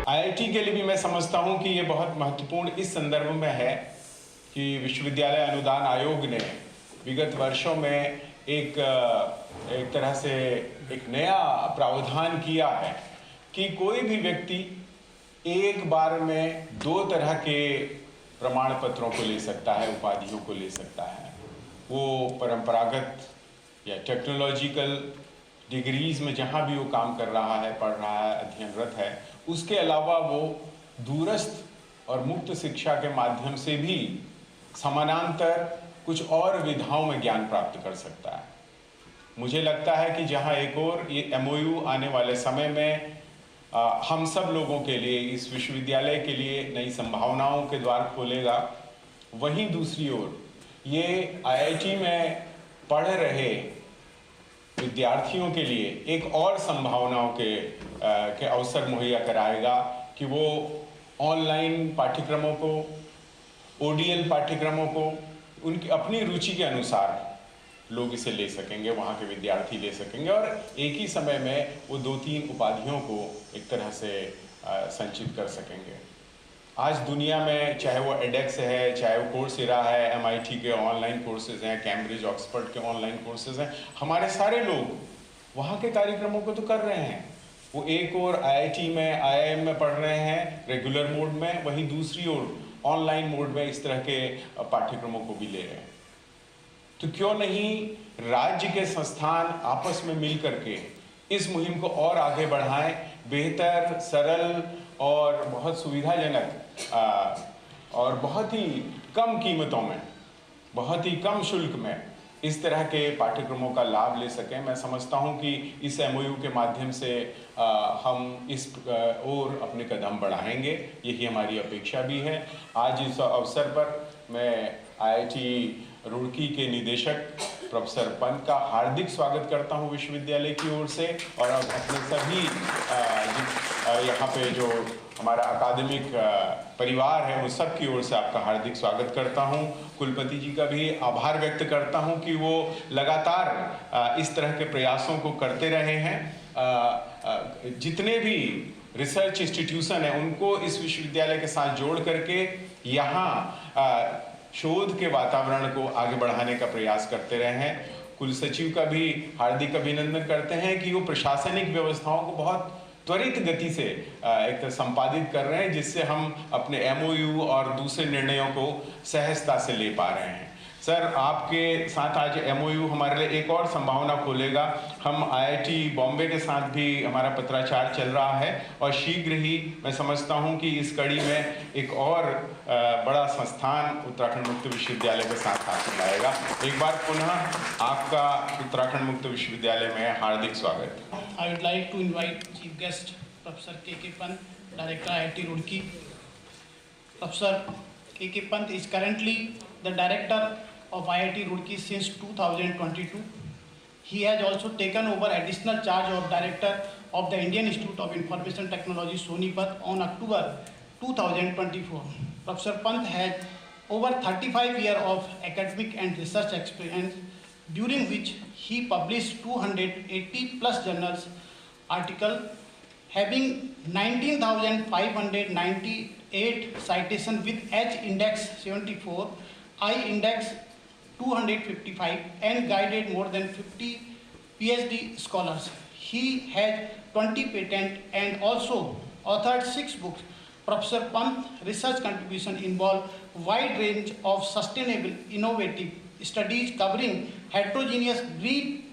IIT के लिए भी मैं समझता हूं कि ये बहुत महत्वपूर्ण इस संदर्भ में है कि विश्वविद्यालय अनुदान आयोग ने विगत वर्षों में एक तरह से एक नया प्रावधान किया है कि कोई भी व्यक्ति एक बार में 2 तरह के प्रमाण पत्रों को ले सकता है, उपाधियों को ले सकता है। वो परंपरागत या टेक्नोलॉजिकल डिग्रीज में जहाँ भी वो काम कर रहा है, पढ़ रहा है, अध्ययनरत है, उसके अलावा वो दूरस्थ और मुक्त शिक्षा के माध्यम से भी समानांतर कुछ और विधाओं में ज्ञान प्राप्त कर सकता है। मुझे लगता है कि जहाँ एक और ये MOU आने वाले समय में हम सब लोगों के लिए, इस विश्वविद्यालय के लिए नई संभावनाओं के द्वार खोलेगा, वहीं दूसरी ओर ये IIT में पढ़ रहे विद्यार्थियों के लिए एक और संभावनाओं के अवसर मुहैया कराएगा कि वो ऑनलाइन पाठ्यक्रमों को, ODL पाठ्यक्रमों को उनकी अपनी रुचि के अनुसार लोग इसे ले सकेंगे, वहाँ के विद्यार्थी ले सकेंगे और एक ही समय में वो 2-3 उपाधियों को एक तरह से संचित कर सकेंगे। आज दुनिया में चाहे वो edX है, चाहे वो कोर्सेरा है, MIT के ऑनलाइन कोर्सेज हैं, कैम्ब्रिज ऑक्सफोर्ड के ऑनलाइन कोर्सेज हैं, हमारे सारे लोग वहाँ के कार्यक्रमों को तो कर रहे हैं। वो एक और IIT में, IIM में पढ़ रहे हैं रेगुलर मोड में, वहीं दूसरी ओर ऑनलाइन मोड में इस तरह के पाठ्यक्रमों को भी ले रहे हैं। तो क्यों नहीं राज्य के संस्थान आपस में मिल करके इस मुहिम को और आगे बढ़ाएं, बेहतर, सरल और बहुत सुविधाजनक और बहुत ही कम कीमतों में, बहुत ही कम शुल्क में इस तरह के पाठ्यक्रमों का लाभ ले सकें। मैं समझता हूं कि इस MOU के माध्यम से हम इस ओर अपने कदम बढ़ाएंगे, यही हमारी अपेक्षा भी है। आज इस अवसर पर मैं IIT रुड़की के निदेशक प्रोफेसर पंत का हार्दिक स्वागत करता हूं विश्वविद्यालय की ओर से, और अपने सभी यहाँ पे जो हमारा अकादमिक परिवार है उन सब की ओर से आपका हार्दिक स्वागत करता हूं। कुलपति जी का भी आभार व्यक्त करता हूं कि वो लगातार इस तरह के प्रयासों को करते रहे हैं। जितने भी रिसर्च इंस्टीट्यूशन हैं उनको इस विश्वविद्यालय के साथ जोड़ करके यहाँ शोध के वातावरण को आगे बढ़ाने का प्रयास करते रहे हैं। कुल सचिव का भी हार्दिक अभिनंदन करते हैं कि वो प्रशासनिक व्यवस्थाओं को बहुत त्वरित गति से एक संपादित कर रहे हैं, जिससे हम अपने MOU और दूसरे निर्णयों को सहजता से ले पा रहे हैं। सर, आपके साथ आज MOU हमारे लिए एक और संभावना खोलेगा। हम IIT बॉम्बे के साथ भी हमारा पत्राचार चल रहा है और शीघ्र ही मैं समझता हूं कि इस कड़ी में एक और बड़ा संस्थान उत्तराखंड मुक्त विश्वविद्यालय के साथ हाथ मिलाएगा। एक बार पुनः आपका उत्तराखंड मुक्त विश्वविद्यालय में हार्दिक स्वागत। I would like to invite Chief Guest Professor K.K. Pant, Director IIT Roorkee. Professor K.K. Pant is currently the Director of IIT Roorkee since 2022. He has also taken over additional charge of Director of the Indian Institute of Information Technology Sonipat on October 2024. Professor Pant has over 35 years of academic and research experience, during which he published 280 plus journals articles, having 19,598 citations with H index 74, I index 255, and guided more than 50 PhD scholars. He has 20 patents and also authored 6 books. Professor Pant's research contribution involve wide range of sustainable, innovative studies covering heterogeneous green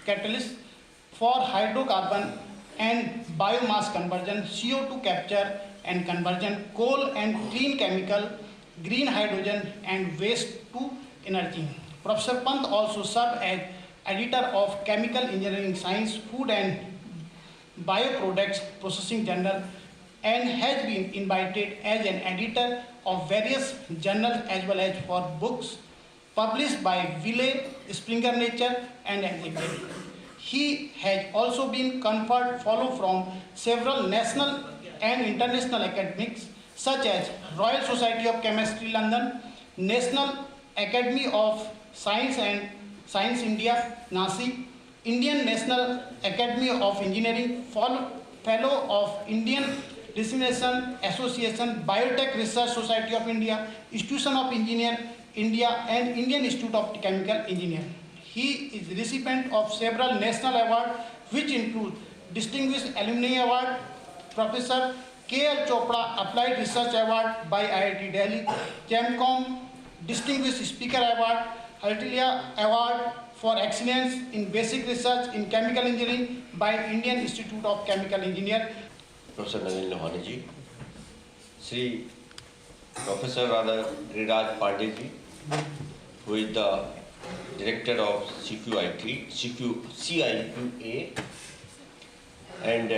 catalysts for hydrocarbon and biomass conversion, CO2 capture and conversion, coal and clean chemical, green hydrogen and waste to energy. Professor Pant also served as editor of Chemical Engineering Science, Food and Bioproducts Processing Journal, and has been invited as an editor of various journals as well as for books published by Wiley, Springer Nature and Elsevier. He has also been conferred fellow from several national and international academics such as Royal Society of Chemistry London, National Academy of Science and Science India, Nashik, Indian National Academy of Engineering, Fellow of Indian Destination Association, Biotech Research Society of India, Institution of Engineer India, and Indian Institute of Chemical Engineer. He is recipient of several national awards, which include Distinguished Alumni Award, Professor K.L. Chopra Applied Research Award by IIT Delhi, ChemCom Distinguished Speaker Award, Haltilia Award for Excellence in Basic Research in Chemical Engineering by Indian Institute of Chemical Engineer. Professor Navin Lohani ji, Sri Professor Radha Giriraj Pandey ji, who is the Director of CIQA, and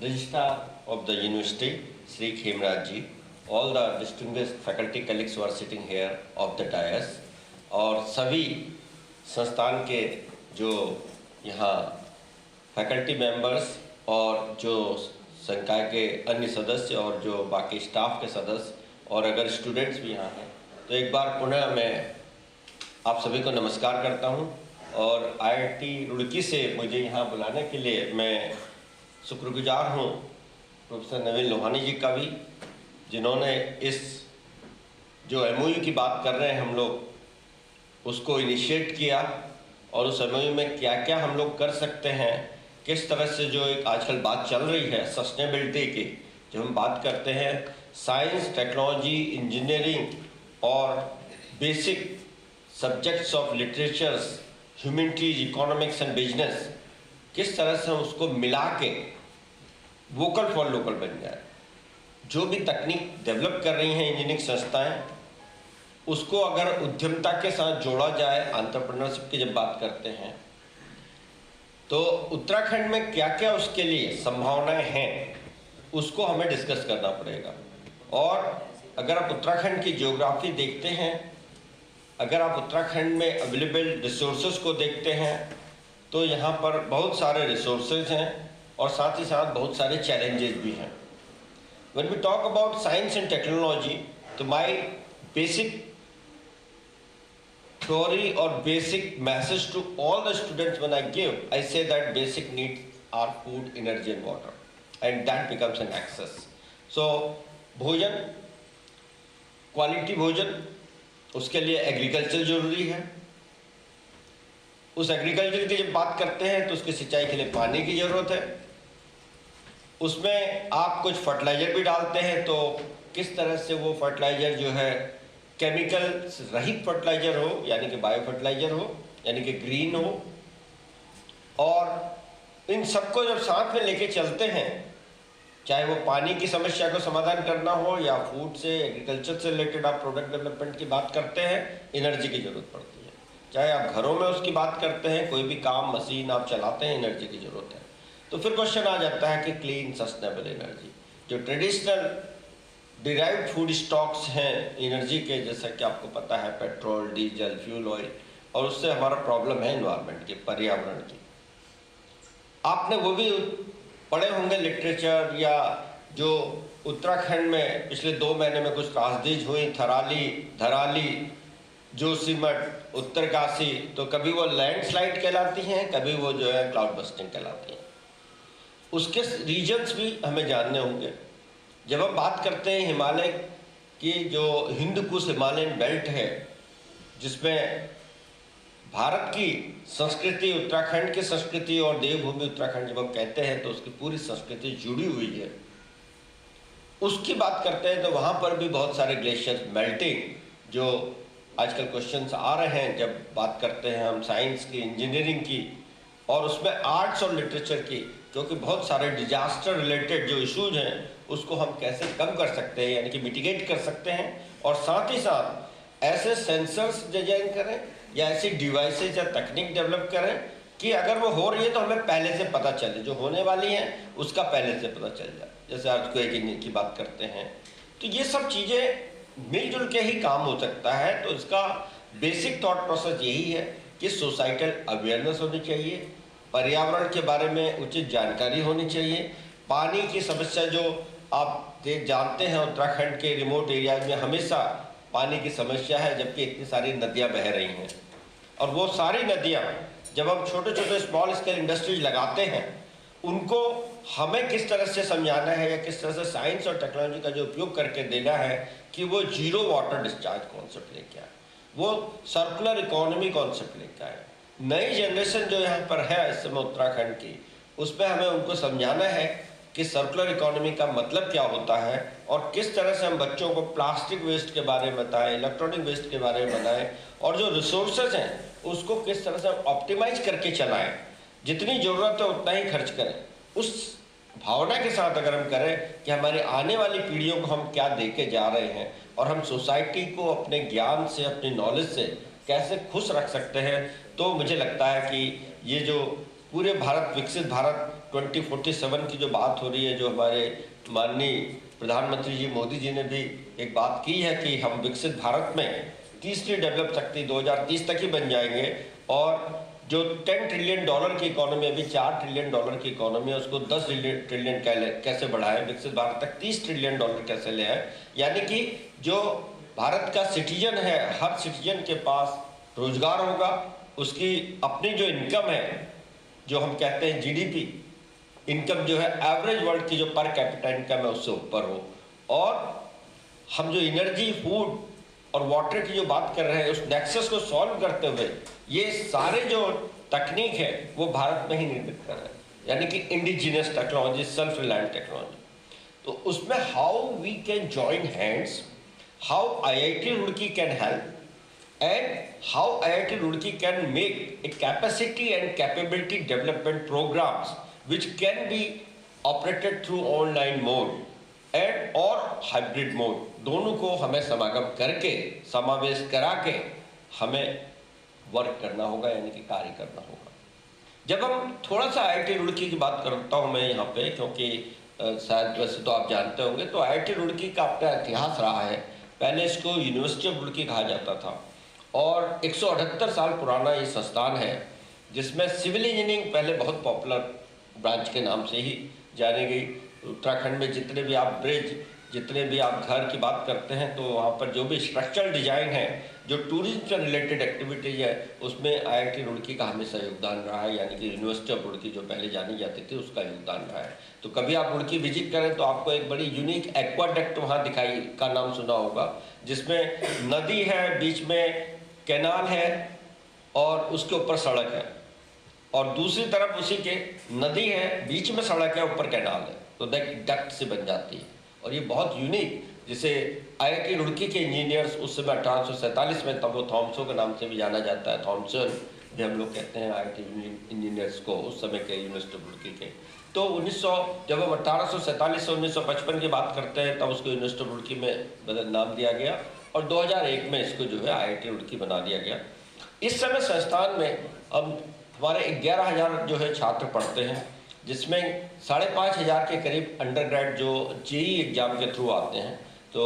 Registrar of the University, Sri Khemraj ji, all the distinguished faculty colleagues who are sitting here of the dais, और सभी संस्थान के जो यहाँ faculty members और जो संकाय के अन्य सदस्य और जो बाकी स्टाफ के सदस्य और अगर स्टूडेंट्स भी यहाँ हैं, तो एक बार पुनः मैं आप सभी को नमस्कार करता हूँ। और IIT रुड़की से मुझे यहाँ बुलाने के लिए मैं शुक्रगुजार हूँ प्रोफेसर नवीन लोहानी जी का भी, जिन्होंने इस जो MOU की बात कर रहे हैं हम लोग उसको इनिशिएट किया, और उस MOU में क्या क्या हम लोग कर सकते हैं, किस तरह से जो एक आजकल बात चल रही है सस्टेनेबिलिटी की, जो हम बात करते हैं साइंस, टेक्नोलॉजी, इंजीनियरिंग और basic subjects of literatures, humanities, economics and business, किस तरह से हम उसको मिला के वोकल फॉर लोकल बन जाए। जो भी तकनीक डेवलप कर रही हैं इंजीनियरिंग संस्थाएं, उसको अगर उद्यमता के साथ जोड़ा जाए, एंटरप्रेन्योरशिप की जब बात करते हैं, तो उत्तराखंड में क्या क्या उसके लिए संभावनाएं हैं, उसको हमें डिस्कस करना पड़ेगा। और अगर आप उत्तराखंड की ज्योग्राफी देखते हैं, अगर आप उत्तराखंड में अवेलेबल रिसोर्सेज को देखते हैं, तो यहाँ पर बहुत सारे रिसोर्सेज हैं और साथ ही साथ बहुत सारे चैलेंजेस भी हैं। When we talk about science and technology, तो my basic theory or basic message to all the students when I give, I say that basic needs are food, energy and water, and that becomes an access. So भोजन, quality भोजन, उसके लिए agriculture जरूरी है। उस agriculture की जब बात करते हैं तो उसकी सिंचाई के लिए पानी की जरूरत है। उसमें आप कुछ फर्टिलाइजर भी डालते हैं, तो किस तरह से वो फर्टिलाइजर जो है केमिकल रहित फर्टिलाइजर हो, यानी कि बायो फर्टिलाइजर हो, यानी कि ग्रीन हो। और इन सबको जब साथ में लेके चलते हैं, चाहे वो पानी की समस्या को समाधान करना हो या फूड से, एग्रीकल्चर से रिलेटेड आप प्रोडक्ट डेवलपमेंट की बात करते हैं, एनर्जी की जरूरत पड़ती है। चाहे आप घरों में उसकी बात करते हैं, कोई भी काम मशीन आप चलाते हैं, एनर्जी की जरूरत है। तो फिर क्वेश्चन आ जाता है कि क्लीन सस्टेनेबल एनर्जी, जो ट्रेडिशनल डिराइव्ड फूड स्टॉक्स हैं एनर्जी के, जैसा कि आपको पता है पेट्रोल, डीजल, फ्यूल ऑयल, और उससे हमारा प्रॉब्लम है एनवायरनमेंट की, पर्यावरण की। आपने वो भी पढ़े होंगे लिटरेचर, या जो उत्तराखंड में पिछले 2 महीने में कुछ त्रासदीज हुई, धराली, जोशीमठ, उत्तरकाशी, तो कभी वो लैंडस्लाइड कहलाती हैं, कभी वो जो है क्लाउड बस्टिंग कहलाती हैं। उसके रीजन्स भी हमें जानने होंगे। जब हम बात करते हैं हिमालय की, जो हिंद कुश हिमालयन बेल्ट है, जिसमें भारत की संस्कृति, उत्तराखंड की संस्कृति और देवभूमि उत्तराखंड जब हम कहते हैं तो उसकी पूरी संस्कृति जुड़ी हुई है, उसकी बात करते हैं तो वहाँ पर भी बहुत सारे ग्लेशियर्स मेल्टिंग, जो आजकल क्वेश्चंस आ रहे हैं जब बात करते हैं हम साइंस की, इंजीनियरिंग की, और उसमें आर्ट्स और लिटरेचर की, क्योंकि बहुत सारे डिजास्टर रिलेटेड जो इश्यूज हैं उसको हम कैसे कम कर सकते हैं, यानी कि मिटिगेट कर सकते हैं। और साथ ही साथ ऐसे सेंसर्स डिजाइन करें या ऐसी डिवाइसेज या तकनीक डेवलप करें कि अगर वो हो रही है तो हमें पहले से पता चले, जो होने वाली है उसका पहले से पता चल जाए। जैसे अर्थक्वेक की बात करते हैं, तो ये सब चीज़ें मिलजुल के ही काम हो सकता है। तो इसका बेसिक थॉट प्रोसेस यही है कि सोसाइटल अवेयरनेस होनी चाहिए, पर्यावरण के बारे में उचित जानकारी होनी चाहिए। पानी की समस्या जो आप जानते हैं, उत्तराखंड के रिमोट एरिया में हमेशा पानी की समस्या है, जबकि इतनी सारी नदियां बह रही हैं। और वो सारी नदियां जब हम छोटे छोटे स्मॉल स्केल इंडस्ट्रीज लगाते हैं, उनको हमें किस तरह से समझाना है या किस तरह से साइंस और टेक्नोलॉजी का जो उपयोग करके देना है कि वो जीरो वाटर डिस्चार्ज कॉन्सेप्ट लेके आए, वो सर्कुलर इकोनॉमी कॉन्सेप्ट लेके आए। नई जनरेशन जो यहाँ पर है इस समय उत्तराखंड की, उसमें हमें उनको समझाना है कि सर्कुलर इकोनॉमी का मतलब क्या होता है और किस तरह से हम बच्चों को प्लास्टिक वेस्ट के बारे में बताएं, इलेक्ट्रॉनिक वेस्ट के बारे में बताएं, और जो रिसोर्सेज हैं उसको किस तरह से ऑप्टिमाइज करके चलाएं, जितनी ज़रूरत है उतना ही खर्च करें। उस भावना के साथ अगर हम करें कि हमारी आने वाली पीढ़ियों को हम क्या दे के जा रहे हैं और हम सोसाइटी को अपने ज्ञान से, अपनी नॉलेज से कैसे खुश रख सकते हैं, तो मुझे लगता है कि ये जो पूरे भारत, विकसित भारत 2047 की जो बात हो रही है, जो हमारे माननीय प्रधानमंत्री जी मोदी जी ने भी एक बात की है कि हम विकसित भारत में तीसरी डेवलप शक्ति 2030 तक ही बन जाएंगे, और जो $10 ट्रिलियन की इकोनॉमी, अभी $4 ट्रिलियन की इकोनॉमी है, उसको 10 ट्रिलियन कैसे बढ़ाएं, विकसित भारत तक $30 ट्रिलियन कैसे ले आए। यानी कि जो भारत का सिटीजन है, हर सिटीजन के पास रोजगार होगा, उसकी अपनी जो इनकम है, जो हम कहते हैं जीडीपी इनकम, जो है एवरेज वर्ल्ड की जो पर कैपिटा इनकम है उससे ऊपर हो, और हम जो एनर्जी, फूड और वाटर की जो बात कर रहे हैं, उस नेक्सस को सॉल्व करते हुए ये सारे जो तकनीक है वो भारत में ही निर्मित कर रहे हैं, यानी कि indigenous technology, self reliant technology. तो उसमें how we can join hands, how IIT Roorkee can help, and how IIT Roorkee can make a capacity and capability development programs which can be operated through online mode and or hybrid mode, दोनों को हमें समागम करके, समावेश करा के हमें work करना होगा, यानी कि कार्य करना होगा। जब हम थोड़ा सा IIT रुड़की की बात करता हूँ मैं यहाँ पे, क्योंकि शायद वैसे तो आप जानते होंगे, तो IIT रुड़की का अपना इतिहास रहा है। पहले इसको यूनिवर्सिटी ऑफ रुड़की कहा जाता था, और 178 साल पुराना ये संस्थान है, जिसमें सिविल इंजीनियरिंग पहले बहुत पॉपुलर ब्रांच के नाम से ही जानी गई। उत्तराखंड में जितने भी आप ब्रिज, जितने भी आप घर की बात करते हैं, तो वहाँ पर जो भी स्ट्रक्चरल डिजाइन है, जो टूरिज्म से रिलेटेड एक्टिविटीज है, उसमें IIT रुड़की का हमेशा योगदान रहा है, यानी कि यूनिवर्सिटी ऑफ रुड़की जो पहले जानी जाती थी उसका योगदान रहा है। तो कभी आप रुड़की विजिट करें तो आपको एक बड़ी यूनिक एक्वाडक्ट वहाँ दिखाई का नाम सुना होगा, जिसमें नदी है, बीच में कैनाल है और उसके ऊपर सड़क है, और दूसरी तरफ उसी के नदी है, बीच में सड़क है, ऊपर कैनाल है, तो डक्ट से बन जाती है। और ये बहुत यूनिक, जिसे IIT रुड़की के इंजीनियर्स उस समय 1847 में, तब वो थॉमसन के नाम से भी जाना जाता है, थॉमसन भी हम लोग कहते हैं IIT इंजीनियर्स को, उस समय के यूनिवर्सिटी रुड़की के। तो 1900, जब हम 1847 से 1955 की बात करते हैं, तब उसको यूनिवर्सिटी रुड़की में नाम दिया गया, और 2001 में इसको जो है IIT रुड़की बना दिया गया। इस समय संस्थान में अब हमारे 11,000 जो है छात्र पढ़ते हैं, जिसमें 5,500 के करीब अंडरग्रेड जो JEE एग्ज़ाम के थ्रू आते हैं। तो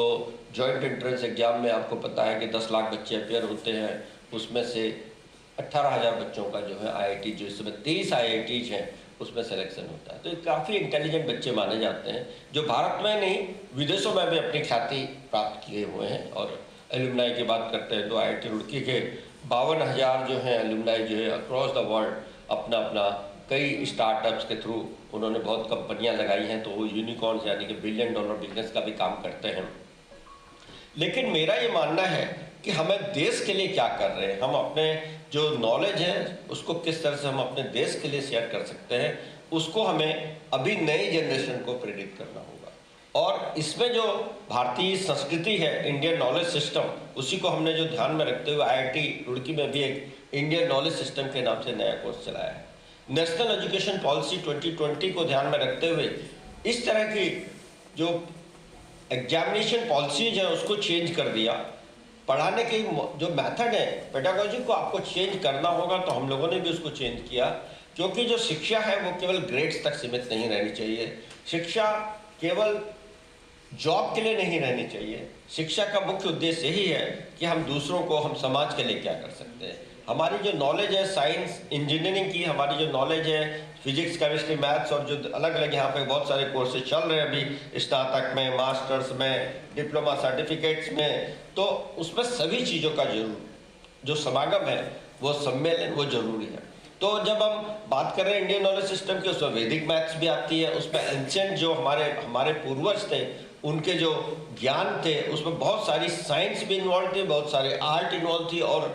जॉइंट एंट्रेंस एग्ज़ाम में आपको पता है कि 10 लाख बच्चे अपेयर होते हैं, उसमें से 18,000 बच्चों का जो है IIT, जो इस समय 23 IITs हैं, उसमें सिलेक्शन होता है। तो ये काफ़ी इंटेलिजेंट बच्चे माने जाते हैं, जो भारत में नहीं विदेशों में भी अपनी ख्याति प्राप्त किए हुए हैं। और एलुमनाई की बात करते हैं तो IIT रुड़की के 52,000 जो हैं एलुमनाई जो है अक्रॉस द वर्ल्ड, अपना अपना कई स्टार्टअप्स के थ्रू उन्होंने बहुत कंपनियां लगाई हैं, तो वो यूनिकॉर्न्स यानी कि $1 बिलियन बिजनेस का भी काम करते हैं। लेकिन मेरा ये मानना है कि हमें देश के लिए क्या कर रहे हैं, हम अपने जो नॉलेज है उसको किस तरह से हम अपने देश के लिए शेयर कर सकते हैं, उसको हमें अभी नई जनरेशन को प्रेरित करना होगा। और इसमें जो भारतीय संस्कृति है, इंडियन नॉलेज सिस्टम, उसी को हमने जो ध्यान में रखते हुए IIT रुड़की में भी एक इंडियन नॉलेज सिस्टम के नाम से नया कोर्स चलाया है। नेशनल एजुकेशन पॉलिसी 2020 को ध्यान में रखते हुए इस तरह की जो एग्जामिनेशन पॉलिसीज है उसको चेंज कर दिया। पढ़ाने की जो मेथड है, पेडागोजी को आपको चेंज करना होगा, तो हम लोगों ने भी उसको चेंज किया, क्योंकि जो शिक्षा है वो केवल ग्रेड्स तक सीमित नहीं रहनी चाहिए। शिक्षा केवल जॉब के लिए नहीं रहनी चाहिए। शिक्षा का मुख्य उद्देश्य यही है कि हम दूसरों को, हम समाज के लिए क्या कर सकते हैं। हमारी जो नॉलेज है साइंस इंजीनियरिंग की, हमारी जो नॉलेज है फिजिक्स, केमिस्ट्री, मैथ्स, और जो अलग अलग यहाँ पे बहुत सारे कोर्सेज चल रहे हैं अभी, स्नातक में, मास्टर्स में, डिप्लोमा सर्टिफिकेट्स में, तो उसमें सभी चीज़ों का जरूर जो समागम है, वो सम्मेलन, वो जरूरी है। तो जब हम बात कर रहे हैं इंडियन नॉलेज सिस्टम की, उसमें वैदिक मैथ्स भी आती है, उसमें एंशिएंट जो हमारे पूर्वज थे उनके जो ज्ञान थे, उसमें बहुत सारी साइंस भी इन्वॉल्व थी, बहुत सारे आर्ट इन्वॉल्व थी और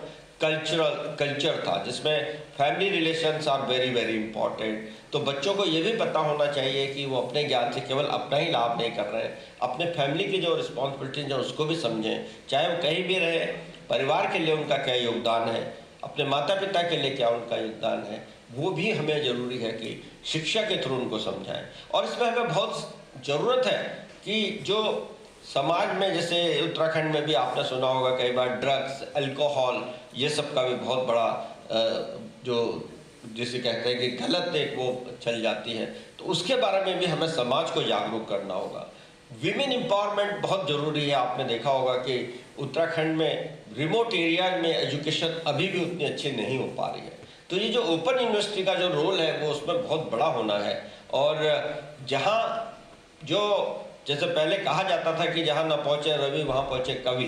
कल्चर था, जिसमें family relations are very very important. तो बच्चों को ये भी पता होना चाहिए कि वो अपने ज्ञान से केवल अपना ही लाभ नहीं कर रहे हैं, अपने फैमिली की जो रिस्पॉन्सिबिलिटीज है उसको भी समझें, चाहे वो कहीं भी रहे, परिवार के लिए उनका क्या योगदान है, अपने माता पिता के लिए क्या उनका योगदान है, वो भी हमें ज़रूरी है कि शिक्षा के थ्रू उनको समझाएं। और इसमें हमें बहुत ज़रूरत है कि जो समाज में, जैसे उत्तराखंड में भी आपने सुना होगा कई बार ड्रग्स, अल्कोहल, ये सब का भी बहुत बड़ा जो जिसे कहते हैं कि गलत एक वो चल जाती है, तो उसके बारे में भी हमें समाज को जागरूक करना होगा। विमेन एम्पावरमेंट बहुत ज़रूरी है। आपने देखा होगा कि उत्तराखंड में रिमोट एरियाज में एजुकेशन अभी भी उतनी अच्छी नहीं हो पा रही है, तो ये जो ओपन यूनिवर्सिटी का जो रोल है वो उसमें बहुत बड़ा होना है। और जहाँ जो जैसे पहले कहा जाता था कि जहाँ न पहुँचे रवि वहाँ पहुँचे कवि,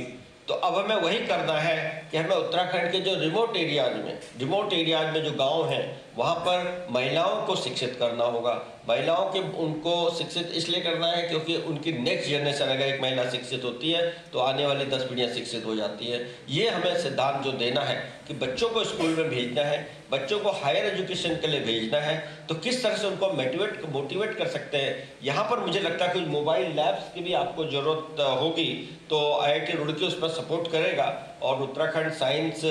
तो अब हमें वही करना है कि हमें उत्तराखंड के जो रिमोट एरियाज में जो गांव हैं वहाँ पर महिलाओं को शिक्षित करना होगा। महिलाओं के उनको शिक्षित इसलिए करना है क्योंकि उनकी नेक्स्ट जनरेशन, अगर एक महिला शिक्षित होती है तो आने वाली 10 पीढ़ियाँ शिक्षित हो जाती है। ये हमें सिद्धांत जो देना है कि बच्चों को स्कूल में भेजना है, बच्चों को हायर एजुकेशन के लिए भेजना है, तो किस तरह से उनको मोटिवेट कर सकते हैं। यहाँ पर मुझे लगता है कि मोबाइल लैब्स की भी आपको ज़रूरत होगी, तो IIT रुड़की उस पर सपोर्ट करेगा। और उत्तराखंड साइंस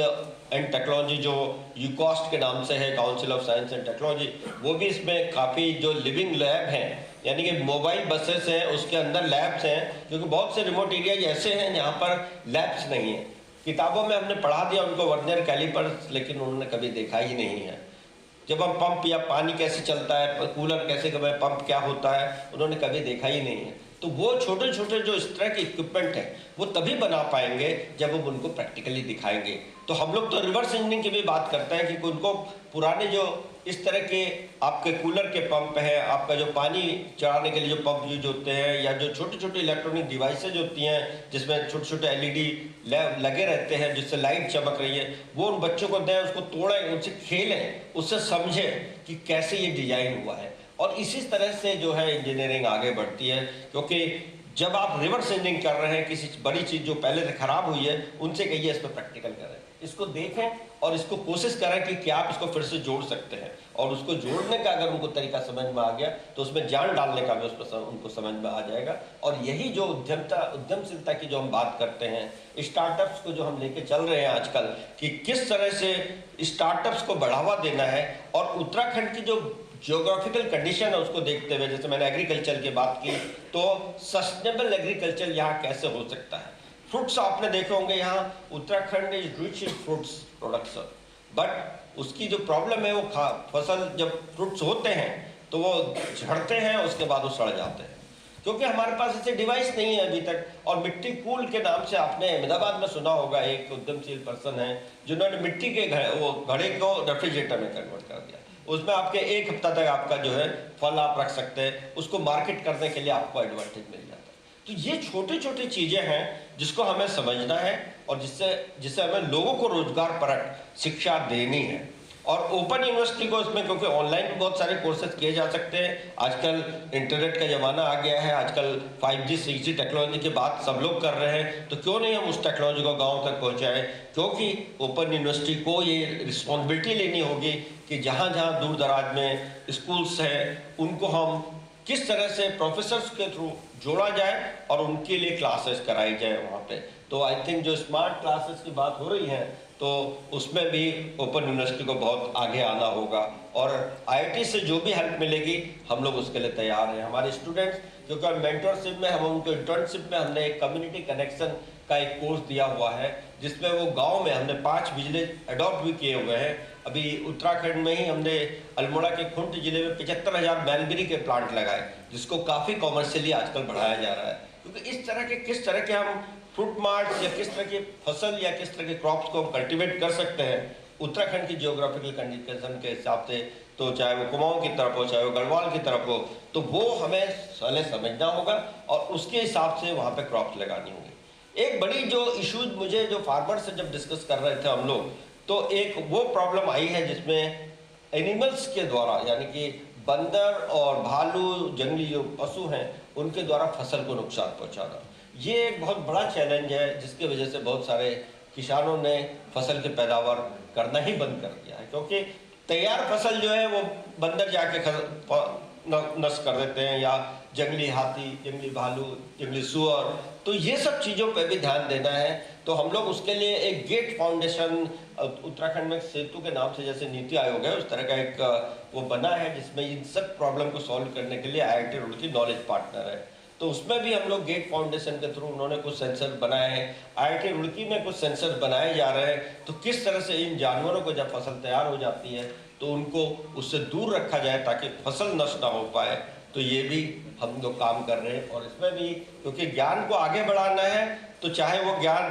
एंड टेक्नोलॉजी जो यूकॉस्ट के नाम से है, council of science and technology, वो भी इसमें काफ़ी जो लिविंग लैब हैं, यानी कि मोबाइल बसेस हैं, उसके अंदर लैब्स हैं, क्योंकि बहुत से रिमोट एरियाज ऐसे हैं जहाँ पर लैब्स नहीं हैं। किताबों में हमने पढ़ा दिया उनको वर्नियर कैलिपर्स, लेकिन उन्होंने कभी देखा ही नहीं है। जब हम पंप या पानी कैसे चलता है, कूलर कैसे पंप क्या होता है, उन्होंने कभी देखा ही नहीं है। तो वो छोटे छोटे जो इस तरह के इक्विपमेंट हैं वो तभी बना पाएंगे जब हम उनको प्रैक्टिकली दिखाएंगे। तो हम लोग तो रिवर्स इंजीनियरिंग की भी बात करते हैं कि उनको पुराने जो इस तरह के आपके कूलर के पंप है, आपका जो पानी चढ़ाने के लिए जो पंप यूज होते हैं, या जो छोटी छोटी इलेक्ट्रॉनिक डिवाइसेज होती हैं जिसमें छोटे छोटे LED लगे रहते हैं जिससे लाइट चमक रही है, वो उन बच्चों को दें, उसको तोड़ें, उनसे खेलें, उससे समझें कि कैसे ये डिजाइन हुआ है। और इसी तरह से जो है इंजीनियरिंग आगे बढ़ती है, क्योंकि जब आप रिवर्स इंजीनियरिंग कर रहे हैं किसी बड़ी चीज़ जो पहले से खराब हुई है, उनसे कहिए इस पर प्रैक्टिकल करें, इसको देखें और इसको कोशिश करें कि क्या आप इसको फिर से जोड़ सकते हैं। और उसको जोड़ने का अगर उनको तरीका समझ में आ गया तो उसमें जान डालने का भी उनको समझ में आ जाएगा। और यही जो उद्यमशीलता की जो हम बात करते हैं, स्टार्टअप्स को जो हम लेके चल रहे हैं आजकल, कि किस तरह से स्टार्टअप्स को बढ़ावा देना है, और उत्तराखंड की जो जियोग्राफिकल कंडीशन है उसको देखते हुए, जैसे मैंने एग्रीकल्चर की बात की, तो सस्टेनेबल एग्रीकल्चर यहाँ कैसे हो सकता है। फ्रूट्स आपने देखे होंगे, यहाँ Uttarakhand is rich in fruits production, but उसकी जो प्रॉब्लम है वो फसल जब फ्रूट्स होते हैं तो वो झड़ते हैं, उसके बाद वो सड़ जाते हैं, क्योंकि हमारे पास ऐसे डिवाइस नहीं है अभी तक। और मिट्टी कूल के नाम से आपने अहमदाबाद में सुना होगा, एक उद्यमशील पर्सन है जिन्होंने मिट्टी के घड़े को रेफ्रिजरेटर में कन्वर्ट कर दिया। उसमें आपके 1 हफ्ता तक आपका जो है फल आप रख सकते हैं, उसको मार्केट करने के लिए आपको एडवांटेज मिल जाता है। तो ये छोटी छोटी चीज़ें हैं जिसको हमें समझना है, और जिससे हमें लोगों को रोजगार परक शिक्षा देनी है। और ओपन यूनिवर्सिटी को इसमें, क्योंकि ऑनलाइन बहुत सारे कोर्सेज किए जा सकते हैं, आजकल इंटरनेट का ज़माना आ गया है, आजकल 5G 6G टेक्नोलॉजी की बात सब लोग कर रहे हैं, तो क्यों नहीं हम उस टेक्नोलॉजी को गाँव तक पहुँचाएँ। क्योंकि ओपन यूनिवर्सिटी को ये रिस्पॉन्सिबिलिटी लेनी होगी कि जहाँ जहाँ दूर दराज में स्कूल्स हैं उनको हम किस तरह से प्रोफेसर्स के थ्रू जोड़ा जाए और उनके लिए क्लासेस कराई जाए वहाँ पे। तो आई थिंक जो स्मार्ट क्लासेस की बात हो रही है, तो उसमें भी ओपन यूनिवर्सिटी को बहुत आगे आना होगा। और IIT से जो भी हेल्प मिलेगी हम लोग उसके लिए तैयार हैं। हमारे स्टूडेंट्स, क्योंकि मेंटरशिप में हम उनको इंटर्नशिप में हमने एक कम्युनिटी कनेक्शन का एक कोर्स दिया हुआ है, जिसमें वो गांव में हमने 5 विलेज अडॉप्ट भी किए हुए हैं। अभी उत्तराखंड में ही हमने अल्मोड़ा के खुंट जिले में 75,000 मैलबेरी के प्लांट लगाए, जिसको काफ़ी कॉमर्शियली आजकल बढ़ाया जा रहा है। क्योंकि इस तरह के किस तरह के हम फ्रूट मार्ट या किस तरह की फसल या किस तरह के क्रॉप्स को हम कल्टिवेट कर सकते हैं उत्तराखंड की जियोग्राफिकल कंडीशन के हिसाब से, तो चाहे वो कुमाऊं की तरफ हो, चाहे वो गढ़वाल की तरफ हो, तो वो हमें पहले समझना होगा और उसके हिसाब से वहाँ पे क्रॉप्स लगानी होगी। एक बड़ी जो इशूज मुझे जो फार्मर से जब डिस्कस कर रहे थे हम लोग, तो एक वो प्रॉब्लम आई है जिसमें एनिमल्स के द्वारा, यानी कि बंदर और भालू जंगली जो पशु हैं उनके द्वारा फसल को नुकसान पहुंचाना, ये एक बहुत बड़ा चैलेंज है जिसकी वजह से बहुत सारे किसानों ने फसल की पैदावार करना ही बंद कर दिया है, क्योंकि तैयार फसल जो है वो बंदर जाके नष्ट कर देते हैं, या जंगली हाथी, जंगली भालू, जंगली सुअर। तो ये सब चीज़ों पे भी ध्यान देना है। तो हम लोग उसके लिए एक गेट फाउंडेशन उत्तराखंड में सेतु के नाम से जैसे नीति आयोग है उस तरह का एक वो बना है, जिसमें इन सब प्रॉब्लम को सॉल्व करने के लिए IIT रुड़की नॉलेज पार्टनर है। तो उसमें भी हम लोग गेट फाउंडेशन के थ्रू उन्होंने कुछ सेंसर बनाए हैं, IIT रुड़की में कुछ सेंसर बनाए जा रहे हैं। तो किस तरह से इन जानवरों को जब फसल तैयार हो जाती है तो उनको उससे दूर रखा जाए ताकि फसल नष्ट ना हो पाए, तो ये भी हम लोग काम कर रहे हैं। और इसमें भी क्योंकि ज्ञान को आगे बढ़ाना है, तो चाहे वो ज्ञान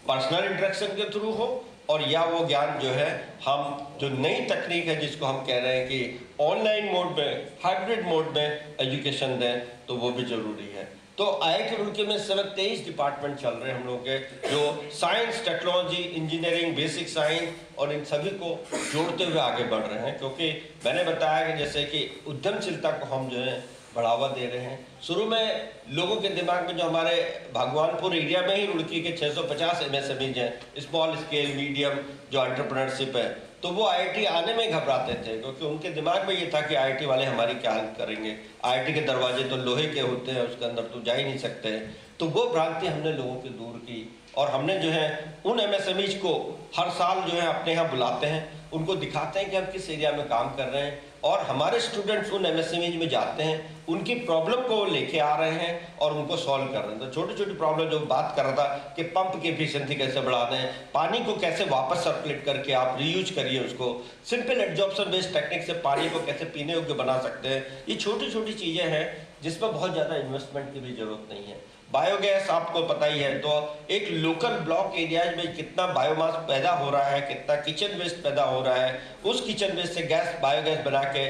पर्सनल इंटरेक्शन के थ्रू हो और या वो ज्ञान जो है हम जो नई तकनीक है जिसको हम कह रहे हैं कि ऑनलाइन मोड में, हाइब्रिड मोड में एजुकेशन दें, तो वो भी जरूरी है। तो IIT रुड़की में 23 डिपार्टमेंट चल रहे हैं हम लोग के, जो science, technology, engineering, basic science और इन सभी को जोड़ते हुए आगे बढ़ रहे हैं। क्योंकि मैंने बताया कि जैसे कि उद्यमशीलता को हम जो है बढ़ावा दे रहे हैं। शुरू में लोगों के दिमाग में जो हमारे भगवानपुर एरिया में ही रुड़की के 650 MSMEs हैं, स्मॉल स्केल, मीडियम जो एंटरप्रेन्योरशिप है, तो वो IIT आने में घबराते थे, क्योंकि उनके दिमाग में ये था कि IIT वाले हमारी क्या हेल्प करेंगे, IIT के दरवाजे तो लोहे के होते हैं, उसके अंदर तो जा ही नहीं सकते। तो वो भ्रांति हमने लोगों की दूर की और हमने जो है उन MSMEs को हर साल जो है अपने यहाँ बुलाते हैं, उनको दिखाते हैं कि हम किस एरिया में काम कर रहे हैं, और हमारे स्टूडेंट्स उन MSMEs में जाते हैं, उनकी प्रॉब्लम को लेके आ रहे हैं और उनको सॉल्व कर रहे हैं। तो छोटी छोटी प्रॉब्लम जो बात कर रहा था कि पंप की एफिशिएंसी कैसे बढ़ा दें, पानी को कैसे वापस सर्कुलेट करके आप रीयूज करिए उसको, सिंपल एब्जॉर्प्शन बेस्ड टेक्निक से पानी को कैसे पीने योग्य बना सकते हैं, ये छोटी छोटी चीज़ें हैं जिसमें बहुत ज़्यादा इन्वेस्टमेंट की भी जरूरत नहीं है। बायोगैस आपको पता ही है, तो एक लोकल ब्लॉक एरियाज में कितना बायोमास पैदा हो रहा है, कितना किचन वेस्ट पैदा हो रहा है, उस किचन वेस्ट से गैस, बायोगैस बना के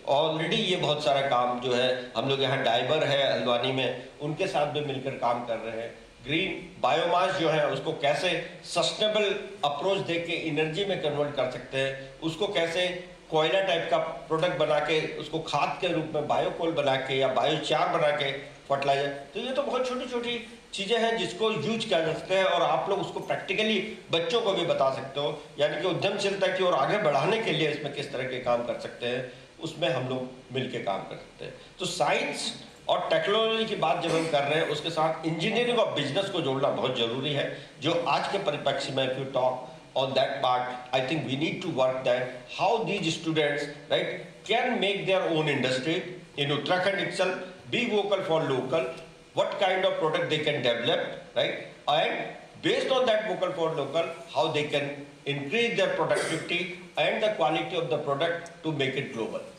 ऑलरेडी ये बहुत सारा काम जो है हम लोग यहाँ डाइबर है हल्द्वानी में, उनके साथ भी मिलकर काम कर रहे हैं। ग्रीन बायोमास जो है उसको कैसे सस्टेनेबल अप्रोच दे के एनर्जी में कन्वर्ट कर सकते हैं, उसको कैसे कोयला टाइप का प्रोडक्ट बना के उसको खाद के रूप में बायोकोल बना के या बायोचार बना के फर्टिलाइजर। तो ये तो बहुत छोटी छोटी चीज़ें हैं जिसको यूज किया जा सकता है और आप लोग उसको प्रैक्टिकली बच्चों को भी बता सकते हो, यानी कि उद्यमशीलता की ओर आगे बढ़ाने के लिए इसमें किस तरह के काम कर सकते हैं, उसमें हम लोग मिलके काम कर सकते हैं। तो साइंस और टेक्नोलॉजी की बात जब हम कर रहे हैं, उसके साथ इंजीनियरिंग और बिजनेस को जोड़ना बहुत जरूरी है, जो आज के परिप्रेक्ष्य में if you talk on that part, I think we need to work that how these students, right, can make their own industry in Uttarakhand itself, be vocal for local, what kind of product they can develop, right, and based on that vocal for local, how they can increase their productivity and the quality of the product to make it global.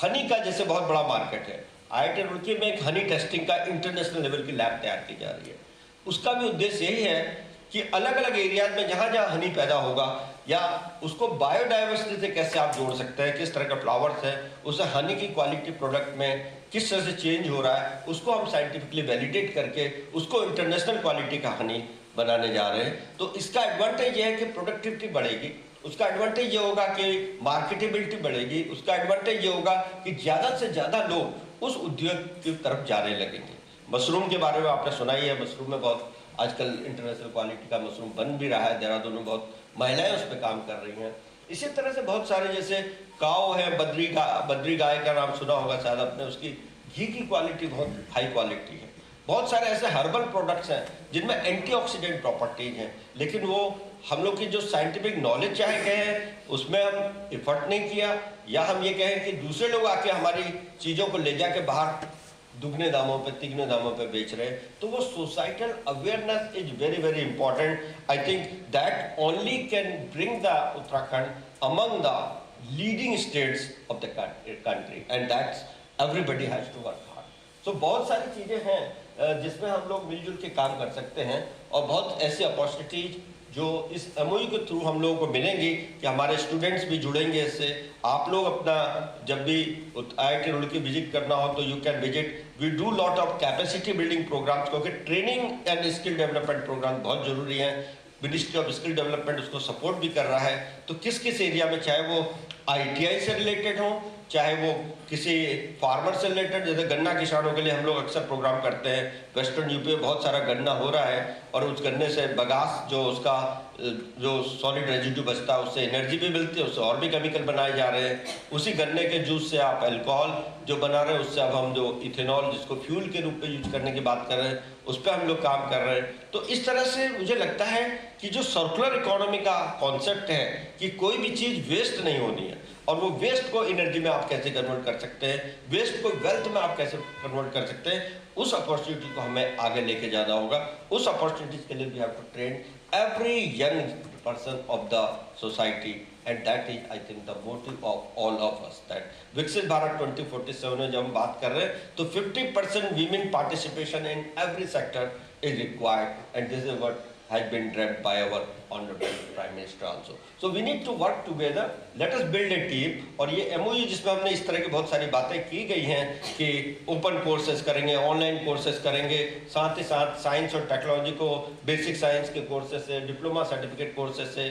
Honey का जैसे बहुत बड़ा market है, IIT Roorkee में एक Honey testing का international level की lab तैयार की जा रही है। उसका भी उद्देश्य यही है कि अलग अलग एरियाज में जहाँ जहाँ हनी पैदा होगा या उसको बायोडाइवर्सिटी से कैसे आप जोड़ सकते हैं, किस तरह का फ्लावर्स है, उससे हनी की क्वालिटी प्रोडक्ट में किस तरह से चेंज हो रहा है, उसको हम साइंटिफिकली वैलिडेट करके उसको इंटरनेशनल क्वालिटी का हनी बनाने जा रहे हैं। तो इसका एडवांटेज ये है कि प्रोडक्टिविटी बढ़ेगी, उसका एडवांटेज ये होगा कि मार्केटेबिलिटी बढ़ेगी, उसका एडवांटेज ये होगा कि ज़्यादा से ज़्यादा लोग उस उद्योग की तरफ जाने लगेंगे। मशरूम के बारे में आपने सुना ही है, मशरूम में बहुत आजकल इंटरनेशनल क्वालिटी का मशरूम बन भी रहा है, देहरादून में बहुत महिलाएं उस पर काम कर रही हैं। इसी तरह से बहुत सारे जैसे काऊ है, बद्री गाय का नाम सुना होगा शायद आपने, उसकी घी की क्वालिटी बहुत हाई क्वालिटी है। बहुत सारे ऐसे हर्बल प्रोडक्ट्स हैं जिनमें एंटीऑक्सीडेंट प्रॉपर्टीज हैं, लेकिन वो हम लोग की जो साइंटिफिक नॉलेज चाहे कहें उसमें हम इफर्ट नहीं किया, या हम ये कहें कि दूसरे लोग आके हमारी चीज़ों को ले जाके बाहर दुगने दामों पे, तिगने दामों पे बेच रहे हैं। तो वो societal awareness is very very important. I think that only can bring the Uttarakhand among the leading states of the country, and that's everybody has to work hard. So बहुत सारी चीज़ें हैं जिसमें हम लोग मिलजुल के काम कर सकते हैं, और बहुत ऐसी अपॉर्चुनिटीज जो इस MOU के थ्रू हम लोगों को मिलेंगी कि हमारे स्टूडेंट्स भी जुड़ेंगे इससे। आप लोग अपना जब भी IIT रुड़की विजिट करना हो तो you can visit. We do lot of capacity building programmes, क्योंकि training and skill development programme बहुत जरूरी है। मिनिस्ट्री ऑफ स्किल डेवलपमेंट उसको सपोर्ट भी कर रहा है। तो किस किस एरिया में, चाहे वो ITI से रिलेटेड हो, चाहे वो किसी फार्मर से रिलेटेड, जैसे गन्ना किसानों के लिए हम लोग अक्सर प्रोग्राम करते हैं। वेस्टर्न यूपी में बहुत सारा गन्ना हो रहा है और उस गन्ने से बगास जो उसका जो सॉलिड रेजिड्यू बचता है उससे एनर्जी भी मिलती है, उससे और भी केमिकल बनाए जा रहे हैं। उसी गन्ने के जूस से आप अल्कोहल जो बना रहे हैं, उससे अब हम जो इथेनॉल जिसको फ्यूल के रूप में यूज करने की बात कर रहे हैं, उस पर हम लोग काम कर रहे हैं। तो इस तरह से मुझे लगता है कि जो सर्कुलर इकोनॉमी का कॉन्सेप्ट है कि कोई भी चीज़ वेस्ट नहीं होनी है, और वो वेस्ट को एनर्जी में आप कैसे कन्वर्ट कर सकते हैं, वेस्ट को वेल्थ में आप कैसे कन्वर्ट कर सकते हैं, उस अपॉर्चुनिटी को हमें आगे लेके जाना होगा। उस अपॉर्चुनिटीज के लिए we have to train every young person of the society, and that is I think the motive of all of us, that विकसित भारत 2047 में जब हम बात कर रहे हैं तो 50% women participation in every sector is required, and this is what has been dreamt by our honorable prime minister also. So we need to work together, let us build a team. और ये MOU जिसमें हमने इस तरह की बहुत सारी बातें की गई हैं कि ओपन कोर्सेज करेंगे, ऑनलाइन कोर्सेज करेंगे, साथ ही साथ साइंस और टेक्नोलॉजी को बेसिक साइंस के कोर्सेज से, डिप्लोमा सर्टिफिकेट कोर्सेज से,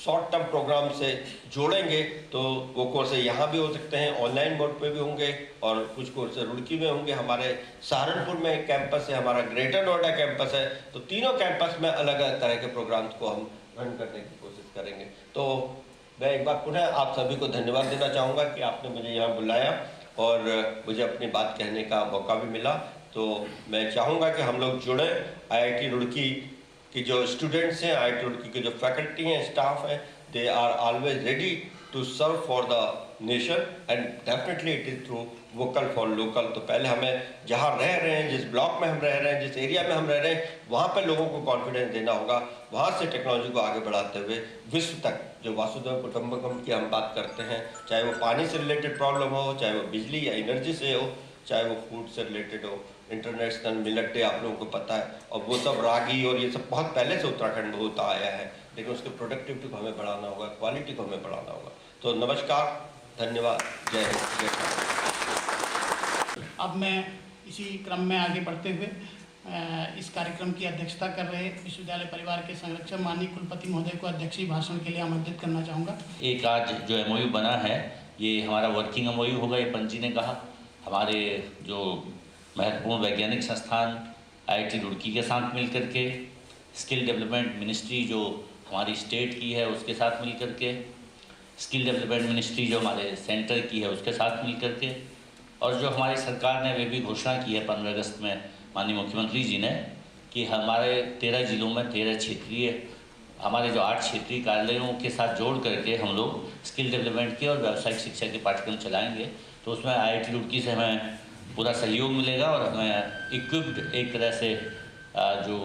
शॉर्ट टर्म प्रोग्राम से जोड़ेंगे, तो वो कोर्स यहाँ भी हो सकते हैं, ऑनलाइन मोड पे भी होंगे, और कुछ कोर्स रुड़की में होंगे, हमारे सहारनपुर में एक कैंपस है, हमारा ग्रेटर नोएडा कैंपस है। तो तीनों कैंपस में अलग अलग तरह के प्रोग्राम्स को हम रन करने की कोशिश करेंगे। तो मैं एक बार पुनः आप सभी को धन्यवाद देना चाहूँगा कि आपने मुझे यहाँ बुलाया और मुझे अपनी बात कहने का मौका भी मिला। तो मैं चाहूँगा कि हम लोग जुड़े, IIT रुड़की कि जो स्टूडेंट्स हैं, IIT रुड़की के जो फैकल्टी हैं, स्टाफ हैं, they are always ready to serve for the nation, and definitely it is through vocal for local. तो पहले हमें जहाँ रह रहे हैं, जिस ब्लॉक में हम रह रहे हैं, जिस एरिया में हम रह रहे हैं, वहाँ पे लोगों को कॉन्फिडेंस देना होगा, वहाँ से टेक्नोलॉजी को आगे बढ़ाते हुए विश्व तक जो वासुदेव कुटुंबकम की हम बात करते हैं, चाहे वो पानी से रिलेटेड प्रॉब्लम हो, चाहे वो बिजली या एनर्जी से हो, चाहे वो फूड से रिलेटेड हो। इंटरनेशनल मिलेट डे आप लोगों को पता है, और वो सब रागी और ये सब बहुत पहले से उत्तराखंड में होता आया है, लेकिन उसके प्रोडक्टिविटी को हमें बढ़ाना होगा, क्वालिटी को हमें बढ़ाना होगा। तो नमस्कार, धन्यवाद, जय हिंद, जय भारत। अब मैं इसी क्रम में आगे बढ़ते हुए इस कार्यक्रम की अध्यक्षता कर रहे विश्वविद्यालय परिवार के संरक्षक माननीय कुलपति महोदय को अध्यक्षीय भाषण के लिए आमंत्रित करना चाहूँगा। एक आज जो MOU बना है, ये हमारा वर्किंग MOU होगा। ये पंजी ने कहा, हमारे जो महत्वपूर्ण वैज्ञानिक संस्थान IIT रुड़की के साथ मिलकर के, स्किल डेवलपमेंट मिनिस्ट्री जो हमारी स्टेट की है उसके साथ मिलकर के, स्किल डेवलपमेंट मिनिस्ट्री जो हमारे सेंटर की है उसके साथ मिलकर के, और जो हमारी सरकार ने वे भी घोषणा की है 15 अगस्त में माननीय मुख्यमंत्री जी ने कि हमारे 13 जिलों में 13 क्षेत्रीय, हमारे जो 8 क्षेत्रीय कार्यालयों के साथ जोड़ करके हम लोग स्किल डेवलपमेंट के और व्यावसायिक शिक्षा के पाठ्यक्रम चलाएंगे। तो उसमें IIT रुड़की से हमें पूरा सहयोग मिलेगा और हमें इक्विप्ड एक तरह से जो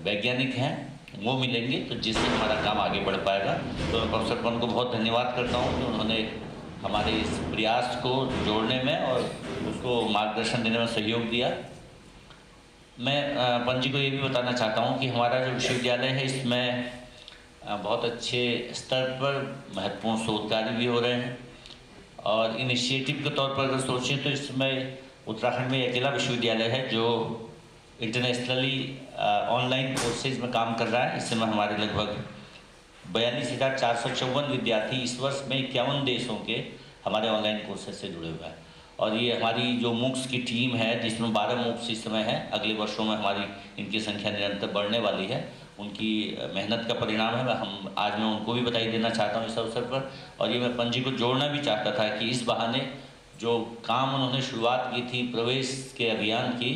वैज्ञानिक हैं वो मिलेंगे, तो जिससे हमारा काम आगे बढ़ पाएगा। तो मैं प्रोफेसर पवन को बहुत धन्यवाद करता हूँ कि उन्होंने हमारे इस प्रयास को जोड़ने में और उसको मार्गदर्शन देने में सहयोग दिया। मैं पवन जी को ये भी बताना चाहता हूँ कि हमारा जो विश्वविद्यालय है इसमें बहुत अच्छे स्तर पर महत्वपूर्ण शोध कार्य भी हो रहे हैं, और इनिशिएटिव के तौर पर अगर सोचें तो इसमें उत्तराखंड में अकेला विश्वविद्यालय है जो इंटरनेशनली ऑनलाइन कोर्सेज में काम कर रहा है। इस समय हमारे लगभग 42,454 विद्यार्थी इस वर्ष में 51 देशों के हमारे ऑनलाइन कोर्सेज से जुड़े हुए हैं। और ये हमारी जो मूक्स की टीम है जिसमें 12 मूक्स इस समय है, अगले वर्षों में हमारी इनकी संख्या निरंतर बढ़ने वाली है, उनकी मेहनत का परिणाम है। आज मैं उनको भी बधाई देना चाहता हूँ इस अवसर पर। और ये मैं पंजी को जोड़ना भी चाहता था कि इस बहाने जो काम उन्होंने शुरुआत की थी प्रवेश के अभियान की,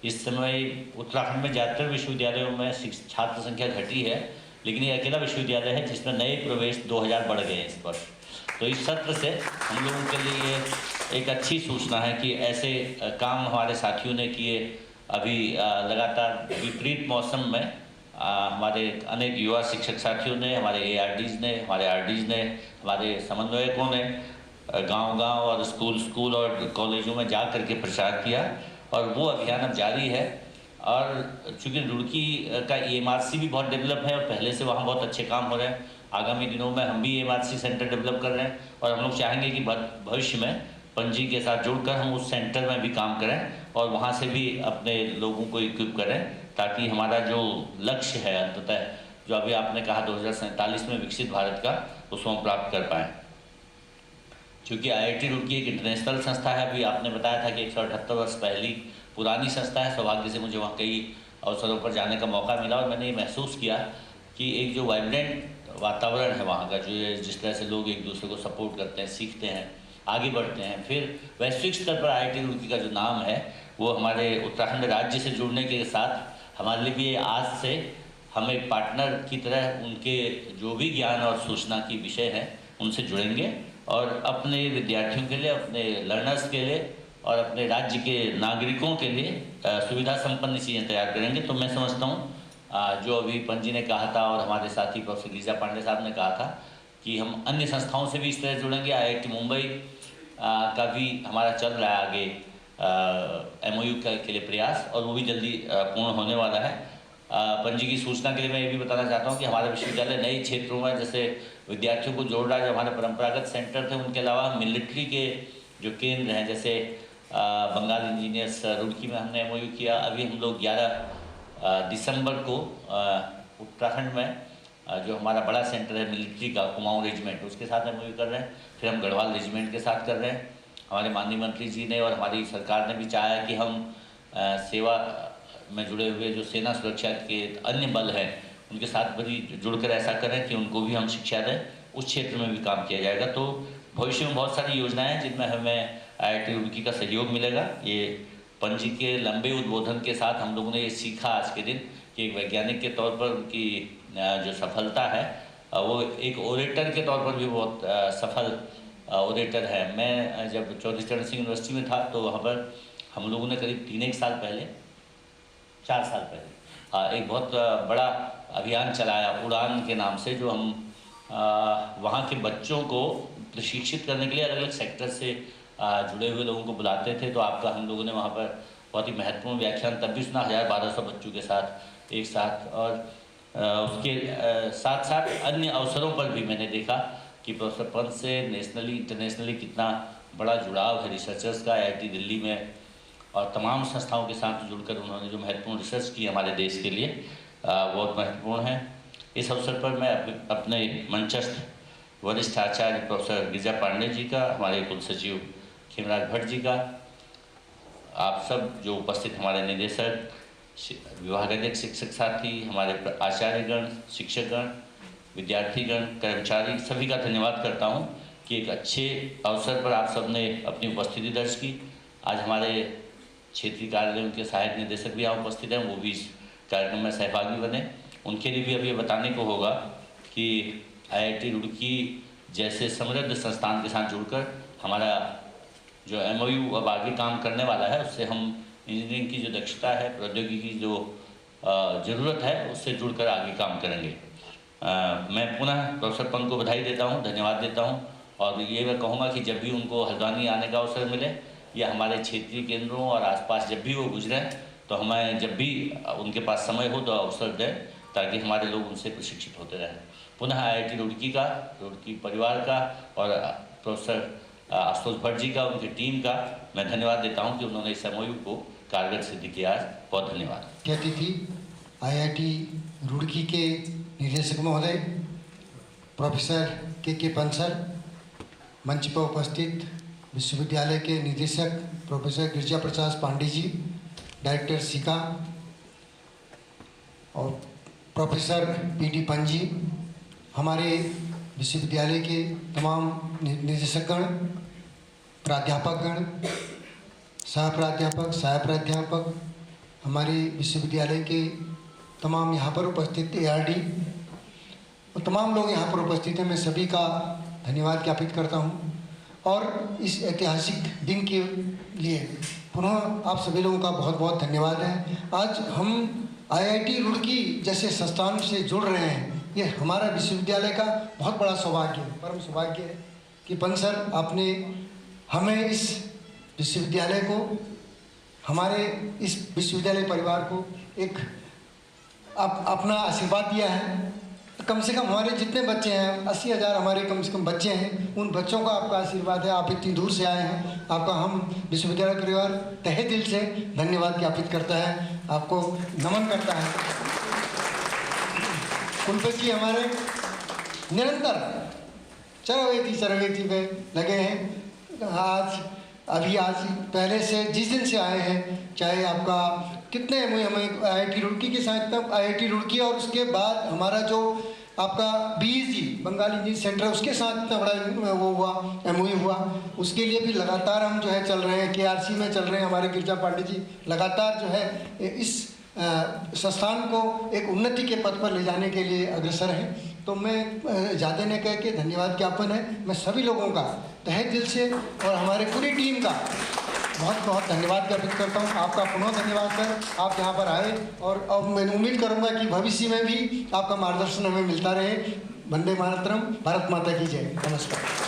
इस समय उत्तराखंड में ज़्यादातर विश्वविद्यालयों में छात्र संख्या घटी है, लेकिन ये अकेला विश्वविद्यालय है जिसमें नए प्रवेश 2000 बढ़ गए हैं इस वर्ष। तो इस सत्र से हम लोगों के लिए एक अच्छी सूचना है कि ऐसे काम हमारे साथियों ने किए। अभी लगातार विपरीत मौसम में हमारे अनेक युवा शिक्षक साथियों ने, हमारे ARDs ने, हमारे RDs ने, हमारे समन्वयकों ने गांव-गांव और स्कूल और कॉलेजों में जा कर के प्रचार किया, और वो अभियान अब जारी है। और चूँकि रुड़की का EMRC भी बहुत डेवलप है और पहले से वहाँ बहुत अच्छे काम हो रहे हैं, आगामी दिनों में हम भी EMRC सेंटर डेवलप कर रहे हैं, और हम लोग चाहेंगे कि भविष्य में पंजी के साथ जुड़कर हम उस सेंटर में भी काम करें और वहाँ से भी अपने लोगों को इक्विप करें, ताकि हमारा जो लक्ष्य है अंततः जो अभी आपने कहा 2047 में विकसित भारत का, उसको हम प्राप्त कर पाएँ। क्योंकि IIT रुड़की एक इंटरनेशनल संस्था है। अभी आपने बताया था कि 178 वर्ष पहली पुरानी संस्था है। सौभाग्य से मुझे वहाँ कई अवसरों पर जाने का मौका मिला और मैंने ये महसूस किया कि एक जो वाइब्रेंट वातावरण है वहाँ का, जो जिस तरह से लोग एक दूसरे को सपोर्ट करते हैं, सीखते हैं, आगे बढ़ते हैं। फिर वैश्विक स्तर पर IIT रुड़की का जो नाम है वो हमारे उत्तराखंड राज्य से जुड़ने के साथ हमारे लिए भी आज से हम एक पार्टनर की तरह उनके जो भी ज्ञान और सूचना की विषय हैं उनसे जुड़ेंगे और अपने विद्यार्थियों के लिए, अपने लर्नर्स के लिए और अपने राज्य के नागरिकों के लिए सुविधा संपन्न चीज़ें तैयार करेंगे। तो मैं समझता हूँ जो अभी पंजी ने कहा था और हमारे साथी प्रोफेसर गिरिजा पांडे साहब ने कहा था कि हम अन्य संस्थाओं से भी इस तरह जुड़ेंगे। IIT मुंबई का भी हमारा चल रहा है आगे MOU के लिए प्रयास, और वो भी जल्दी पूर्ण होने वाला है। पंजी की सूचना के लिए मैं ये भी बताना चाहता हूँ कि हमारा विश्वविद्यालय नए क्षेत्रों में जैसे विद्यार्थियों को जोड़ रहा है। जो हमारे परंपरागत सेंटर थे उनके अलावा मिलिट्री के जो केंद्र हैं, जैसे बंगाल इंजीनियर्स रुड़की में हमने MOU किया। अभी हम लोग 11 दिसंबर को उत्तराखंड में जो हमारा बड़ा सेंटर है मिलिट्री का, कुमाऊं रेजिमेंट, उसके साथ MOU कर रहे हैं। फिर हम गढ़वाल रेजिमेंट के साथ कर रहे हैं। हमारे माननीय मंत्री जी ने और हमारी सरकार ने भी चाहा कि हम सेवा में जुड़े हुए जो सेना सुरक्षा के अन्य बल हैं उनके साथ बड़ी जुड़कर ऐसा करें कि उनको भी हम शिक्षा दें, उस क्षेत्र में भी काम किया जाएगा। तो भविष्य में बहुत सारी योजनाएं हैं जिनमें हमें IIT रुड़की का सहयोग मिलेगा। ये पंजी के लंबे उद्बोधन के साथ हम लोगों ने ये सीखा आज के दिन कि एक वैज्ञानिक के तौर पर उनकी जो सफलता है वो एक ओरेटर के तौर पर भी बहुत सफल ओरेटर है। मैं जब चौधरी चरण सिंह यूनिवर्सिटी में था तो वहाँ पर हम लोगों ने करीब 4 साल पहले एक बहुत बड़ा अभियान चलाया उड़ान के नाम से, जो हम वहाँ के बच्चों को प्रशिक्षित करने के लिए अलग अलग सेक्टर से जुड़े हुए लोगों को बुलाते थे। तो आपका हम लोगों ने वहाँ पर बहुत ही महत्वपूर्ण व्याख्यान तब भी सुना, 1200 बच्चों के साथ एक साथ। और उसके साथ साथ अन्य अवसरों पर भी मैंने देखा कि प्रोफेसर पंत से नेशनली इंटरनेशनली कितना बड़ा जुड़ाव है रिसर्चर्स का। IIT दिल्ली में और तमाम संस्थाओं के साथ जुड़कर उन्होंने जो महत्वपूर्ण रिसर्च की हमारे देश के लिए बहुत महत्वपूर्ण है। इस अवसर पर मैं अपने मंचस्थ वरिष्ठ आचार्य प्रोफेसर गिरिजा पांडे जी का, हमारे कुल सचिव खेमराज भट्ट जी का, आप सब जो उपस्थित हमारे निदेशक, विभागाध्यक्ष, शिक्षक साथी, हमारे आचार्यगण, शिक्षकगण, विद्यार्थीगण, कर्मचारी, सभी का धन्यवाद करता हूं कि एक अच्छे अवसर पर आप सब ने अपनी उपस्थिति दर्ज की। आज हमारे क्षेत्रीय कार्यालयों के सहायक निदेशक भी यहाँ उपस्थित हैं, वो भी इस कार्यक्रम में सहभागी बने। उनके लिए भी अब ये बताने को होगा कि IIT रुड़की जैसे समृद्ध संस्थान के साथ जुड़कर हमारा जो MOU अब आगे काम करने वाला है, उससे हम इंजीनियरिंग की जो दक्षता है, प्रौद्योगिकी की जो ज़रूरत है, उससे जुड़कर आगे काम करेंगे। मैं पुनः प्रोफेसर पंत को बधाई देता हूँ, धन्यवाद देता हूँ। और ये मैं कहूँगा कि जब भी उनको हल्द्वानी आने का अवसर मिले या हमारे क्षेत्रीय केंद्रों और आसपास जब भी वो गुजरें, तो हमें जब भी उनके पास समय हो तो अवसर दें, ताकि हमारे लोग उनसे प्रशिक्षित होते रहें। पुनः IIT रुड़की का, रुड़की परिवार का और प्रोफेसर आशुतोष भट्ट जी का, उनकी टीम का मैं धन्यवाद देता हूं कि उन्होंने इस MOU को कारगर सिद्ध किया। बहुत धन्यवाद। कहती थी IIT रुड़की के निदेशक महोदय प्रोफेसर के पंत सर, मंच पर उपस्थित विश्वविद्यालय के निदेशक प्रोफेसर गिरिजा प्रसाद पांडे जी, डायरेक्टर सिका और प्रोफेसर PD पंजी, हमारे विश्वविद्यालय के तमाम निदेशकगण, प्राध्यापकगण, सहप्राध्यापक, सह-प्राध्यापक, हमारे विश्वविद्यालय के तमाम यहाँ पर उपस्थित ARD और तमाम लोग यहाँ पर उपस्थित हैं, मैं सभी का धन्यवाद ज्ञापित करता हूँ। और इस ऐतिहासिक दिन के लिए पुनः आप सभी लोगों का बहुत बहुत धन्यवाद है। आज हम IIT रुड़की जैसे संस्थान से जुड़ रहे हैं, ये हमारा विश्वविद्यालय का बहुत बड़ा सौभाग्य है, परम सौभाग्य है कि पंत सर आपने हमें इस विश्वविद्यालय को, हमारे इस विश्वविद्यालय परिवार को एक अपना आशीर्वाद दिया है। कम से कम हमारे जितने बच्चे हैं, 80,000 हमारे कम से कम बच्चे हैं, उन बच्चों का आपका आशीर्वाद है। आप इतनी दूर से आए हैं, आपका हम विश्वविद्यालय परिवार तहे दिल से धन्यवाद ज्ञापित करता है, आपको नमन करता है। कुलपति जी हमारे निरंतर चरवेती पे लगे हैं। आज पहले से जिस दिन से आए हैं, चाहे आपका कितने हमें IIT रुड़की के साथ, तब IIT रुड़की और उसके बाद हमारा जो आपका BEG बंगाली इंजीनियरिंग सेंटर है, उसके साथ इतना बड़ा वो हुआ, MOU हुआ, उसके लिए भी लगातार हम जो है चल रहे हैं। KRC में चल रहे हैं। हमारे गिरजा पांडे जी लगातार जो है इस संस्थान को एक उन्नति के पथ पर ले जाने के लिए अग्रसर हैं। तो मैं ज़्यादा नहीं कह के धन्यवाद ज्ञापन है, मैं सभी लोगों का तहे दिल से और हमारे पूरी टीम का बहुत बहुत धन्यवाद ज्ञापित करता हूँ। आपका पुनः धन्यवाद सर, आप यहाँ पर आए और अब मैं उम्मीद करूँगा कि भविष्य में भी आपका मार्गदर्शन हमें मिलता रहे। वंदे मातरम, भारत माता की जय। नमस्कार।